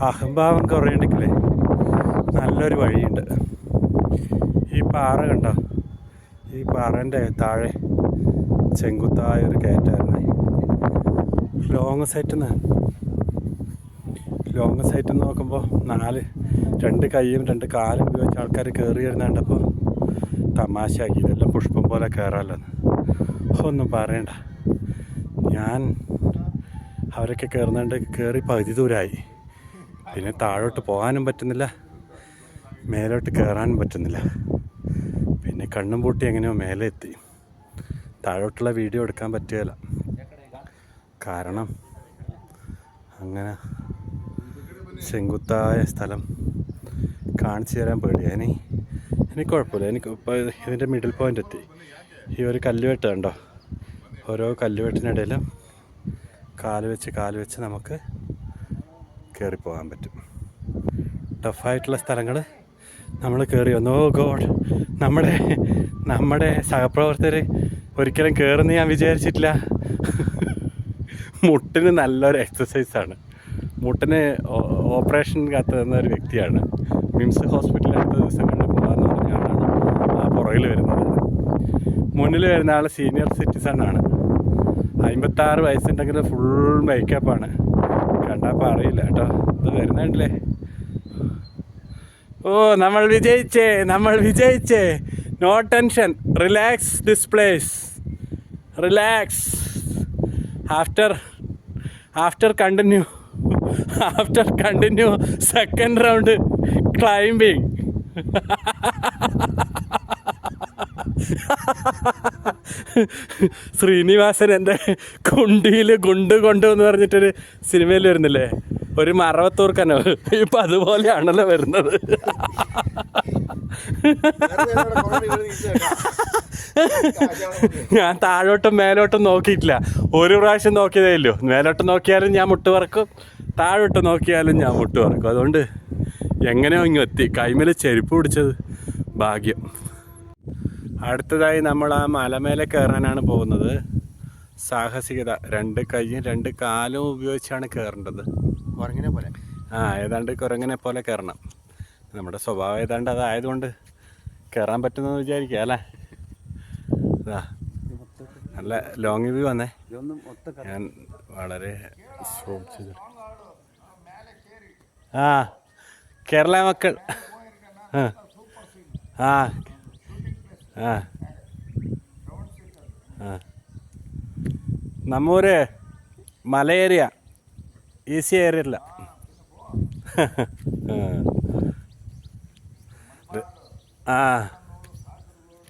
അഹംഭാവം കുറയണ്ടെങ്കിലേ നല്ലൊരു വഴിയുണ്ട്. ഈ പാറ കണ്ടോ? ഈ പാറേൻ്റെ താഴെ ചെങ്കുത്തായൊരു കയറ്റായിരുന്നു. ലോങ് സൈറ്റിൽ നിന്ന് നോക്കുമ്പോൾ രണ്ട് കൈയും രണ്ട് കാലും ഉപയോഗിച്ച് ആൾക്കാർ കയറി വരുന്നുണ്ടപ്പോൾ തമാശയാക്കി, ഇതെല്ലാം പുഷ്പം പോലെ കയറാമല്ലോ. ഒന്നും പറയണ്ട, ഞാൻ അവരൊക്കെ കയറി പകുതി ദൂരമായി. പിന്നെ താഴോട്ട് പോകാനും പറ്റുന്നില്ല, മേലോട്ട് കയറാനും പറ്റുന്നില്ല. പിന്നെ കണ്ണും പൂട്ടി എങ്ങനെയോ മേലെ എത്തി. താഴോട്ടുള്ള വീഡിയോ എടുക്കാൻ പറ്റുകയില്ല, കാരണം അങ്ങനെ ചെങ്കുത്തായ സ്ഥലം കാണിച്ചു തരാൻ പേടിയാണ്. എനിക്ക് കുഴപ്പമില്ല, എനിക്ക് ഇപ്പോൾ ഇതിൻ്റെ മിഡിൽ പോയിൻ്റ് എത്തി. ഈ ഒരു കല്ലുവെട്ട് കണ്ടോ? ഓരോ കല്ലുവെട്ടിനിടയിലും കാല് വെച്ച് നമുക്ക് കയറിപ്പോകാൻ പറ്റും. ടഫായിട്ടുള്ള സ്ഥലങ്ങൾ നമ്മൾ കയറി വന്നു. ഓ ഗോഡ്, നമ്മുടെ സഹപ്രവർത്തകർ ഒരിക്കലും കയറുമെന്ന് ഞാൻ വിചാരിച്ചിട്ടില്ല. മുട്ടിന് നല്ലൊരു എക്സസൈസാണ്. മുട്ടിന് ഓപ്പറേഷൻ കാത്തുനിന്ന ഒരു വ്യക്തിയാണ്. മിംസ് ഹോസ്പിറ്റലിൽ അടുത്ത ദിവസം കണ്ട് പോകാമെന്ന് പറഞ്ഞ ആളാണ് ആ പുറകിൽ വരുന്നത്. മുന്നിൽ വരുന്ന ആൾ സീനിയർ സിറ്റിസണാണ്. 56 വയസ്സുണ്ടെങ്കിൽ ഫുൾ മേക്കപ്പാണ്. കണ്ടപ്പോൾ അറിയില്ല കേട്ടോ. ഇത് വരുന്നുണ്ടല്ലേ. ഓ, നമ്മൾ വിജയിച്ചേ. No tension, relax displace, relax. After continue second round climbing. Srinivasan എൻ്റെ കുണ്ടിയിൽ ഗുണ്ട് എന്ന് പറഞ്ഞിട്ടൊരു സിനിമയിൽ വരുന്നില്ലേ, ഒരു മറവത്തൂർക്കനോ, ഇപ്പം അതുപോലെയാണല്ലോ വരുന്നത്. ഞാൻ താഴോട്ടും മേലോട്ടും നോക്കിയിട്ടില്ല, ഒരു പ്രാവശ്യം നോക്കിയതേ ഇല്ലു. മേലോട്ട് നോക്കിയാലും ഞാൻ മുട്ട് പറക്കും, താഴോട്ട് നോക്കിയാലും ഞാൻ മുട്ട് പറക്കും. അതുകൊണ്ട് എങ്ങനെയോ ഇങ്ങ് എത്തി. കൈമേൽ ചെരുപ്പ് പിടിച്ചത് ഭാഗ്യം. അടുത്തതായി നമ്മൾ ആ മലമേലെ കയറാനാണ് പോകുന്നത്. സാഹസികത, 2 കൈയും 2 കാലും ഉപയോഗിച്ചാണ് കയറേണ്ടത്. കുരങ്ങനെ പോലെ, ഏതാണ്ട് കുരങ്ങനെ പോലെ കയറണം. നമ്മുടെ സ്വഭാവം ഏതാണ്ട് അതായതുകൊണ്ട് കയറാൻ പറ്റുമെന്ന് വിചാരിക്കുക അല്ലേ. നല്ല ലോങ് വ്യൂ വന്നേ. ഞാൻ വളരെ കേരള മക്കൾ നമ്മൂര് മല ഏരിയ, ഈസി ഏരിയല്ല. ആ